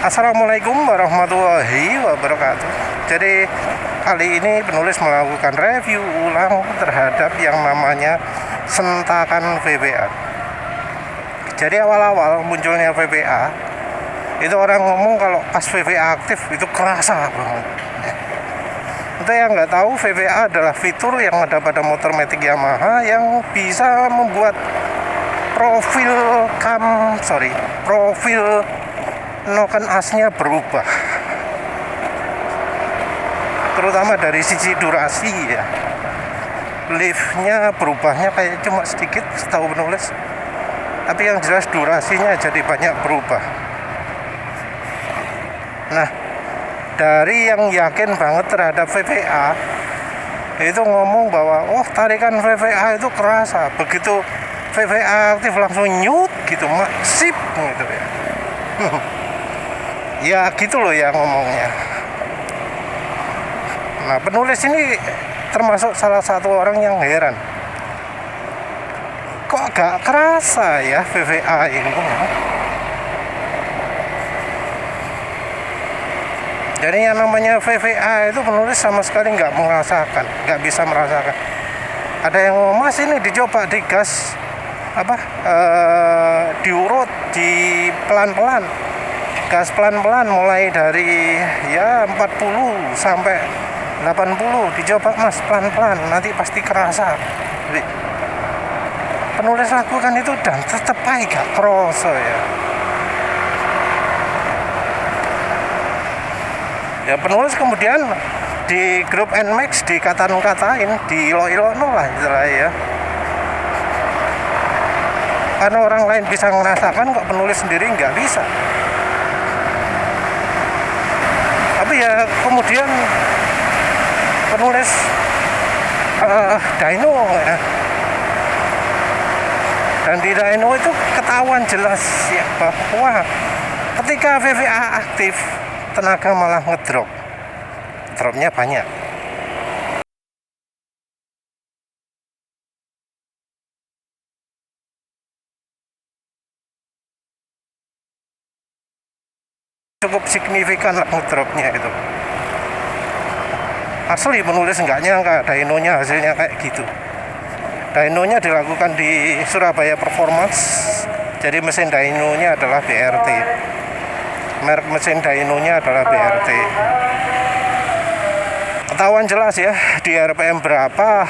Assalamualaikum warahmatullahi wabarakatuh. Jadi kali ini penulis melakukan review ulang terhadap yang namanya sentakan VPA. Jadi awal-awal munculnya VPA itu orang ngomong kalau pas VPA aktif itu kerasa banget. Untuk yang nggak tahu, VPA adalah fitur yang ada pada motor Matic Yamaha yang bisa membuat profil noken asnya berubah, terutama dari sisi durasi ya. Liftnya berubahnya kayak cuma sedikit setahu penulis, tapi yang jelas durasinya jadi banyak berubah. Nah, dari yang yakin banget terhadap VPA itu ngomong bahwa tarikan VPA itu kerasa, begitu VPA aktif langsung nyut gitu, sip gitu ya. Ya gitu loh ya ngomongnya. Nah, penulis ini termasuk salah satu orang yang heran, kok gak kerasa ya VPA ini. Jadi yang namanya VPA itu penulis sama sekali nggak merasakan, nggak bisa merasakan. Ada yang ngomong, mas ini dicoba digas diurut, di pelan-pelan, gas pelan-pelan mulai dari ya 40 sampai 80, dicoba mas pelan-pelan, nanti pasti kerasa. Jadi, penulis lakukan itu dan tetep aja gak kerasa ya. Ya penulis kemudian di grup NMAX dikatain, diilo-ilo lah istilahnya ya. Karena orang lain bisa merasakan, kok penulis sendiri nggak bisa. Tapi ya kemudian penulis dyno ya. Dan di dyno itu ketahuan jelas ya bahwa ketika VPA aktif tenaga malah ngedrop, dropnya banyak. Cukup signifikan lah ngedropnya itu. Asli penulis nggak nyangka dynonya hasilnya kayak gitu. Dynonya dilakukan di Surabaya Performance. Jadi mesin dynonya adalah BRT. Merek mesin dynonya adalah BRT. Ketahuan jelas ya di RPM berapa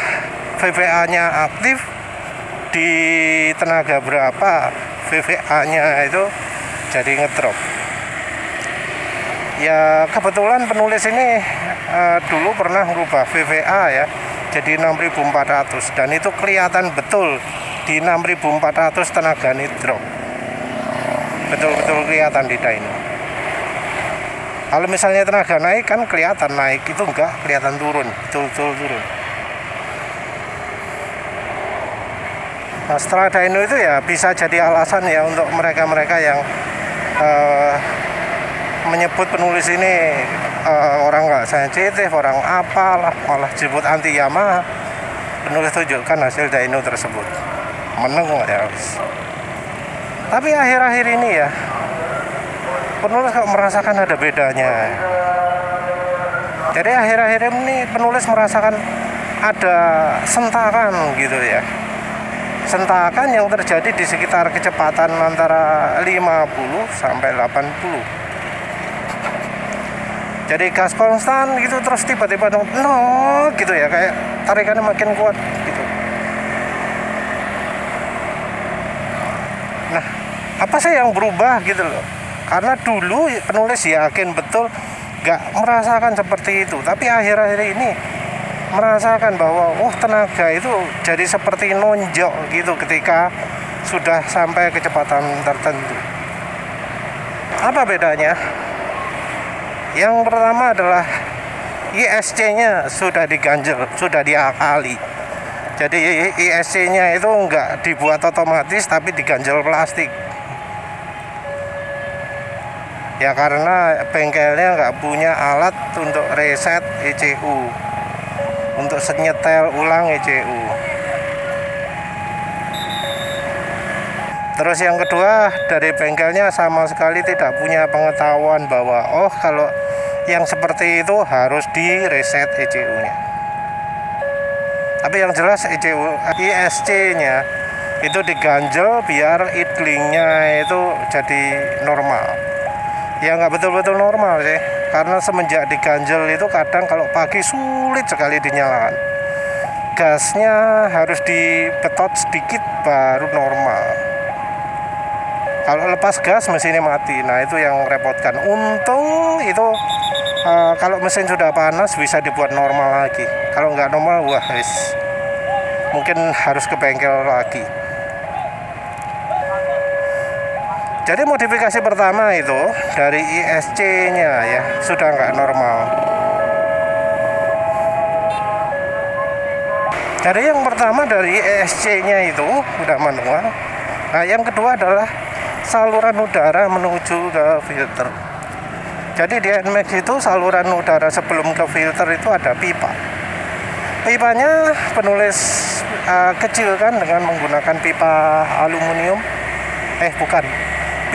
VPA-nya aktif, di tenaga berapa VPA-nya itu jadi ngedrop. Ya kebetulan penulis ini dulu pernah merubah VPA ya jadi 6400, dan itu kelihatan betul di 6400 tenaga ini drop. Betul-betul kelihatan di dyno. Kalau misalnya tenaga naik kan kelihatan naik, itu enggak, kelihatan turun, betul-betul turun. Nah, setelah dyno itu ya bisa jadi alasan ya untuk mereka-mereka yang menyebut penulis ini orang nggak sensitif, orang apalah, malah disebut anti Yamaha. Penulis tunjukkan hasil dyno tersebut, meneng ya. Tapi akhir-akhir ini ya penulis kok merasakan ada bedanya. Jadi akhir-akhir ini penulis merasakan ada sentakan gitu ya. Sentakan yang terjadi di sekitar kecepatan antara 50 sampai 80. Jadi gas konstan gitu, terus tiba-tiba gitu ya, kayak tarikannya makin kuat gitu. Nah, apa sih yang berubah gitu loh? Karena dulu penulis yakin betul gak merasakan seperti itu, tapi akhir-akhir ini merasakan bahwa tenaga itu jadi seperti nonjok gitu ketika sudah sampai kecepatan tertentu. Apa bedanya? Yang pertama adalah ISC-nya sudah diganjel, sudah diakali. Jadi ISC-nya itu enggak dibuat otomatis tapi diganjel plastik. Ya karena bengkelnya enggak punya alat untuk reset ECU, untuk nyetel ulang ECU. Terus yang kedua, dari bengkelnya sama sekali tidak punya pengetahuan bahwa oh kalau yang seperti itu harus di reset ECU-nya. Tapi yang jelas ECU ISC-nya itu diganjel biar idlingnya itu jadi normal. Ya nggak betul-betul normal sih, karena semenjak diganjel itu kadang kalau pagi sulit sekali dinyalakan. Gasnya harus dipetot sedikit baru normal. Kalau lepas gas mesinnya mati. Nah itu yang repotkan. Untung itu kalau mesin sudah panas bisa dibuat normal lagi. Kalau nggak normal, wah mungkin harus ke bengkel lagi. Jadi modifikasi pertama itu dari ISC-nya ya sudah nggak normal. Jadi yang pertama dari ISC-nya itu udah manual. Nah yang kedua adalah saluran udara menuju ke filter. Jadi di NMAX itu saluran udara sebelum ke filter itu ada pipa. Pipanya penulis kecilkan dengan menggunakan pipa aluminium. Bukan,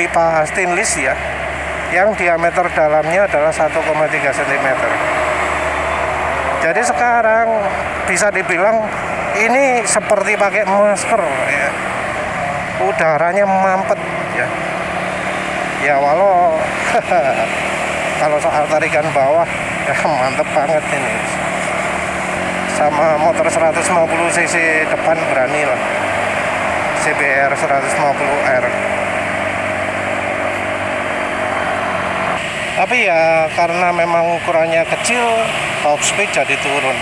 pipa stainless ya. Yang diameter dalamnya adalah 1,3 cm. Jadi sekarang bisa dibilang ini seperti pakai masker ya. Udaranya mampet ya walau kalau soal tarikan bawah ya mantep banget ini. Sama motor 150 cc depan berani lah, CBR 150R. Tapi ya karena memang ukurannya kecil, top speed jadi turun.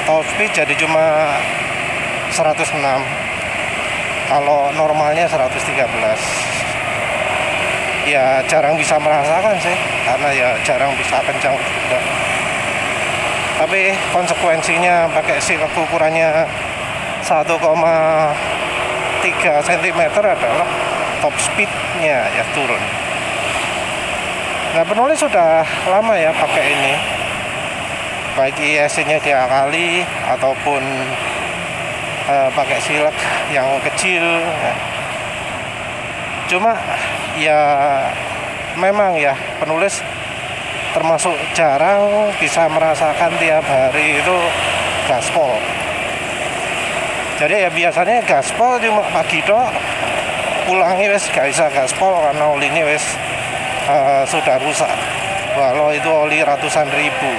Top speed jadi cuma 106. Kalau normalnya 113. Ya jarang bisa merasakan sih, karena ya jarang bisa kencang juga. Tapi konsekuensinya pakai sih ukurannya 1,3 cm adalah top speednya ya turun. Nah penulis sudah lama ya pakai ini, baik ISC-nya diakali ataupun pakai silek yang kecil ya. Cuma ya memang ya penulis termasuk jarang bisa merasakan tiap hari itu gaspol. Jadi ya biasanya gaspol cuma pagi dok, pulangnya wes gak bisa gaspol karena olinya wes sudah rusak, walau itu oli ratusan ribu.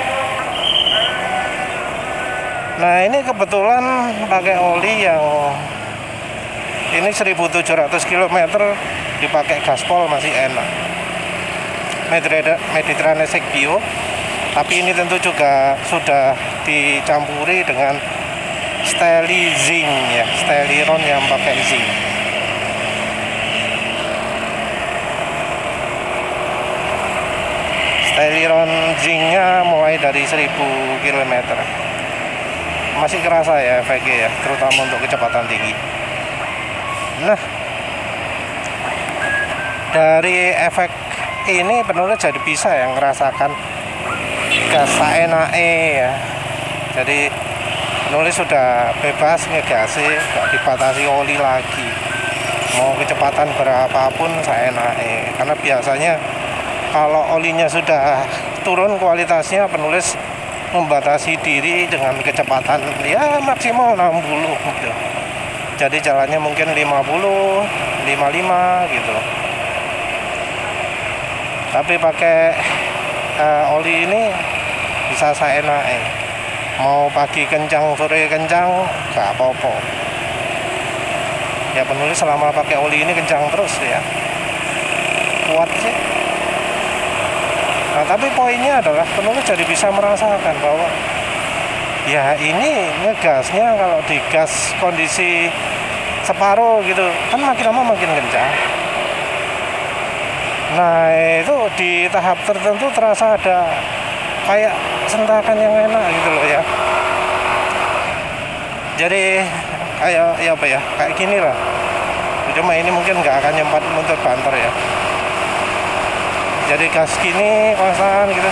Nah ini kebetulan pakai oli yang ini 1700 km dipakai gaspol masih enak, Mediterranean Bio. Tapi ini tentu juga sudah dicampuri dengan Steli zinc ya, Steliron yang pakai zinc. Steliron zinc-nya mulai dari 1000 km. Masih kerasa ya efeknya ya, terutama untuk kecepatan tinggi. Nah, dari efek ini penulis jadi bisa yang ngerasakan gas enake ya. Jadi penulis sudah bebas ngegasi, gak dibatasi oli lagi. Mau kecepatan berapapun enake. Karena biasanya kalau olinya sudah turun kualitasnya, penulis membatasi diri dengan kecepatan ya maksimal 60 gitu. Jadi jalannya mungkin 50, 55 gitu. Tapi pakai oli ini bisa seenaknya. Mau pagi kencang, sore kencang, gak apa-apa. Ya penulis selama pakai oli ini kencang terus ya. Kuat sih. Nah tapi poinnya adalah penulis jadi bisa merasakan bahwa ya ini ngegasnya kalau digas kondisi separuh gitu kan makin lama makin kencang. Nah itu di tahap tertentu terasa ada kayak sentakan yang enak gitu loh ya. Jadi kayak ya apa ya, kayak gini lah. Cuma ini mungkin nggak akan nyempat untuk banter ya. Jadi gas gini konstan gitu.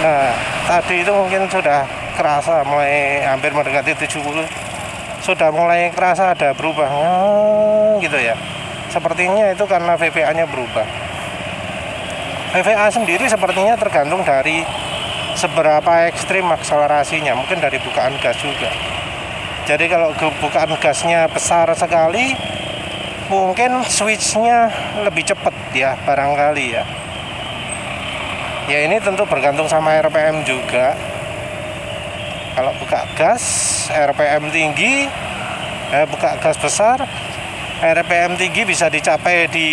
Nah tadi itu mungkin sudah kerasa mulai hampir mendekati 70, sudah mulai kerasa ada berubah gitu ya. Sepertinya itu karena VVA-nya berubah. VVA sendiri sepertinya tergantung dari seberapa ekstrim akselerasinya, mungkin dari bukaan gas juga. Jadi kalau bukaan gasnya besar sekali, mungkin switchnya lebih cepat ya, barangkali ya. Ya ini tentu bergantung sama RPM juga. Kalau buka gas RPM tinggi, buka gas besar RPM tinggi bisa dicapai di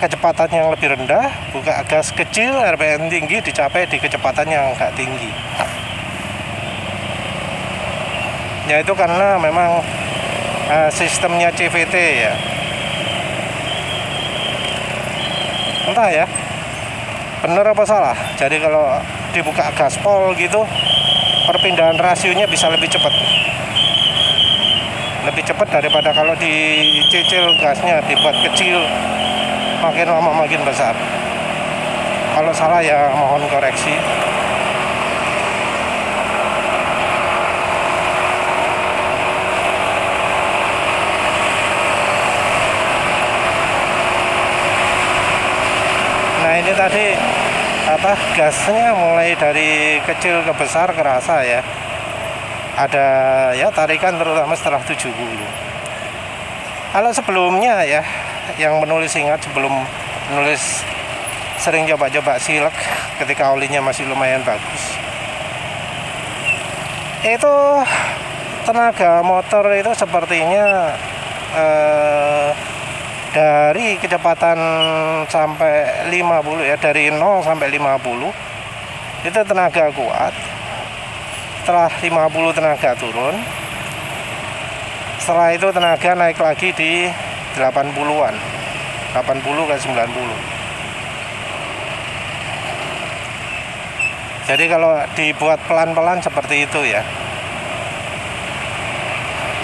kecepatan yang lebih rendah. Buka gas kecil RPM tinggi dicapai di kecepatan yang agak tinggi. Ya itu karena memang sistemnya CVT ya. Entah ya, bener apa salah. Jadi kalau dibuka gaspol gitu, perpindahan rasionya bisa lebih cepat. Lebih cepat daripada kalau dicicil gasnya, dibuat kecil, makin lama makin besar. Kalau salah ya mohon koreksi. Nah ini tadi gasnya mulai dari kecil ke besar kerasa ya. Ada ya tarikan terutama setelah 70. Kalau sebelumnya ya, yang menulis ingat sebelum menulis sering coba-coba silek ketika olinya masih lumayan bagus. Itu tenaga motor itu sepertinya dari kecepatan sampai 50 ya, dari 0 sampai 50 itu tenaga kuat. Setelah 50 tenaga turun, setelah itu tenaga naik lagi di 80-an, 80 ke 90. Jadi kalau dibuat pelan-pelan seperti itu ya.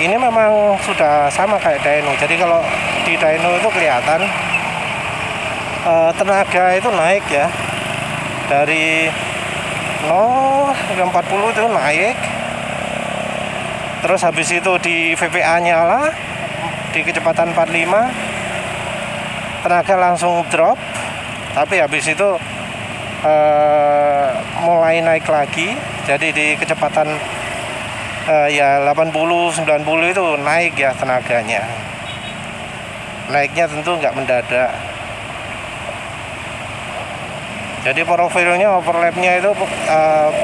Ini memang sudah sama kayak dyno. Jadi kalau di dyno itu kelihatan tenaga itu naik ya, dari 0 ke 40 itu naik. Terus habis itu di VVA nyala di kecepatan 45, tenaga langsung drop. Tapi habis itu mulai naik lagi. Jadi di kecepatan ya 80 90 itu naik ya tenaganya. Naiknya tentu nggak mendadak. Jadi profilnya overlapnya itu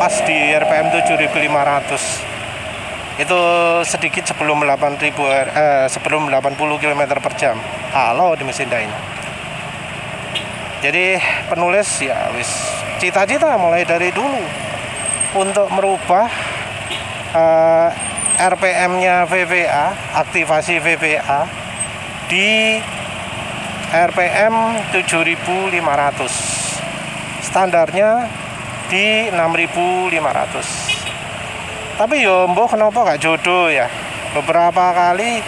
pas di RPM 7500. Itu sedikit sebelum 8000 sebelum 80 km per jam. Kalau di mesin dyno. Jadi penulis ya wis cita-cita mulai dari dulu untuk merubah RPM-nya VVA, aktivasi VVA di RPM 7500. Standarnya di 6500. Tapi yo mbok kenapa gak jodoh ya. Beberapa kali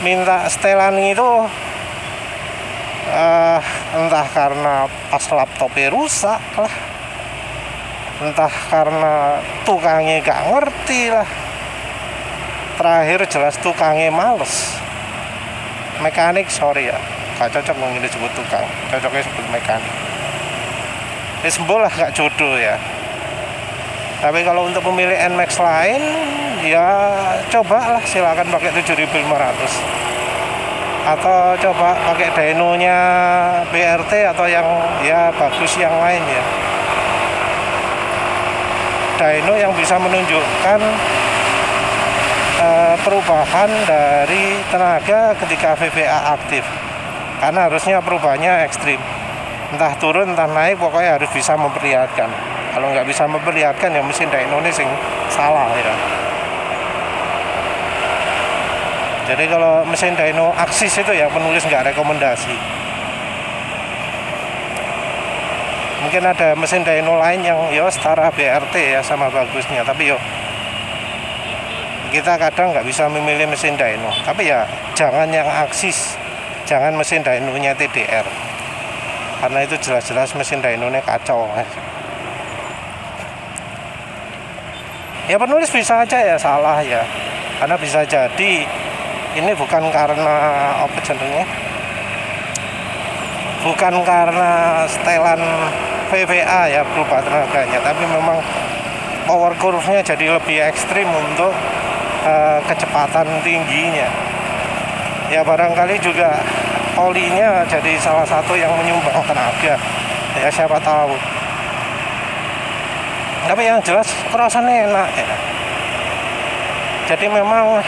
minta setelan itu entah karena pas laptopnya rusak lah, entah karena tukangnya gak ngerti lah. Terakhir jelas tukangnya males. Mekanik sorry ya, gak cocok mungkin disebut tukang, cocoknya disebut mekanik. Sembuh lah gak jodoh ya. Tapi kalau untuk memilih NMAX lain ya cobalah, silakan pakai 7500 atau coba pakai dynonya BRT atau yang ya bagus yang lain ya. Dyno yang bisa menunjukkan perubahan dari tenaga ketika VVA aktif, karena harusnya perubahannya ekstrim, entah turun entah naik, pokoknya harus bisa memperlihatkan. Kalau nggak bisa memperlihatkan ya mesin dyno ini sing salah ya. Jadi kalau mesin dyno aksis itu ya penulis nggak rekomendasi. Mungkin ada mesin dyno lain yang yo setara BRT ya sama bagusnya, tapi yo kita kadang nggak bisa memilih mesin dyno. Tapi ya jangan yang aksis, jangan mesin dynonya TDR, karena itu jelas-jelas mesin dynonya kacau. Ya penulis bisa aja ya salah ya, karena bisa jadi ini bukan karena apa jenenge, bukan karena setelan VVA ya berubah tenaganya, tapi memang power curve-nya jadi lebih ekstrim untuk kecepatan tingginya. Ya barangkali juga olinya jadi salah satu yang menyumbang tenaga, ya siapa tahu. Tapi yang jelas kerasannya enak ya. Jadi memang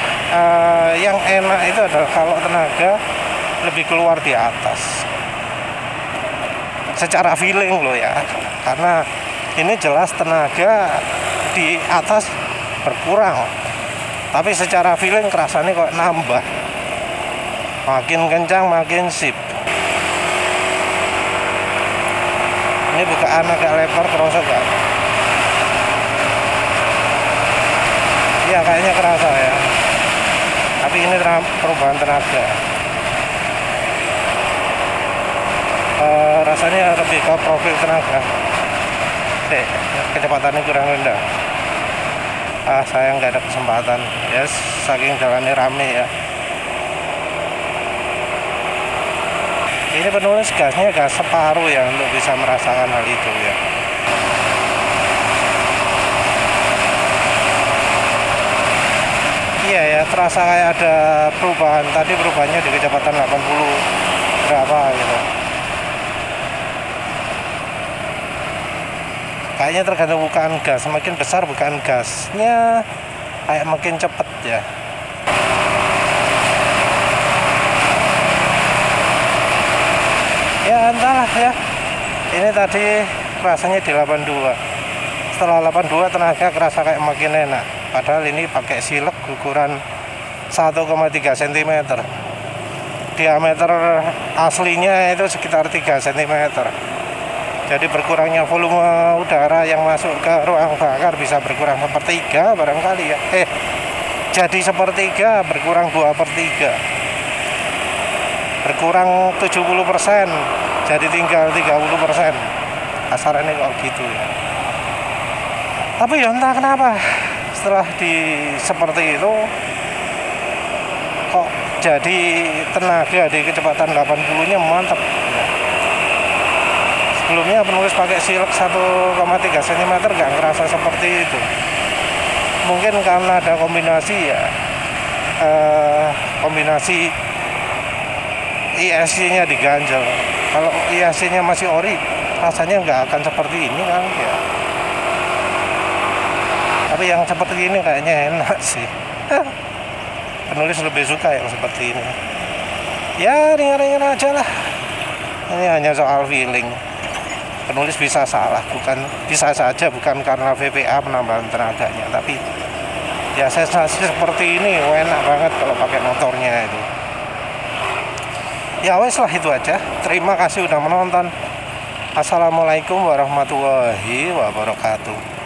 yang enak itu adalah kalau tenaga lebih keluar di atas secara feeling loh ya, karena ini jelas tenaga di atas berkurang, tapi secara feeling kerasannya kok nambah, makin kencang makin sip. Ini bukaan agak lebar, kerasa gak? Iya kayaknya kerasa ya, tapi ini perubahan tenaga. Rasanya lebih ke profil tenaga. Kecepatannya kurang rendah. Saya nggak ada kesempatan ya, saking jalannya rame ya. Ini penulis gasnya gas separuh ya untuk bisa merasakan hal itu ya. Iya ya, terasa kayak ada perubahan. Tadi perubahannya di kecepatan 80 berapa gitu. Kayaknya tergantung bukaan gas, semakin besar bukaan gasnya kayak makin cepet ya. Ya entahlah ya, ini tadi rasanya di 82, setelah 82 tenaga kerasa kayak makin enak, padahal ini pakai silek ukuran 1,3 cm, diameter aslinya itu sekitar 3 cm. Jadi berkurangnya volume udara yang masuk ke ruang bakar bisa berkurang sepertiga barangkali ya. Jadi sepertiga berkurang 2/3. Berkurang 70%, jadi tinggal 30%. Asarannya kok gitu ya. Tapi ya entah kenapa setelah seperti itu kok jadi tenaga di kecepatan 80-nya mantap. Sebelumnya penulis pakai silek 1,3 cm nggak ngerasa seperti itu. Mungkin karena ada kombinasi ya, kombinasi ISC-nya diganjel. Kalau ISC-nya masih ori, rasanya nggak akan seperti ini kan ya. Tapi yang seperti ini kayaknya enak sih. Penulis lebih suka yang seperti ini. Ya ringan-ringan aja lah. Ini hanya soal feeling. Penulis bisa salah, bisa saja bukan karena VVA penambahan tenaganya, tapi ya sensasi seperti ini enak banget kalau pakai motornya itu. Ya wes lah itu aja. Terima kasih udah menonton. Assalamualaikum warahmatullahi wabarakatuh.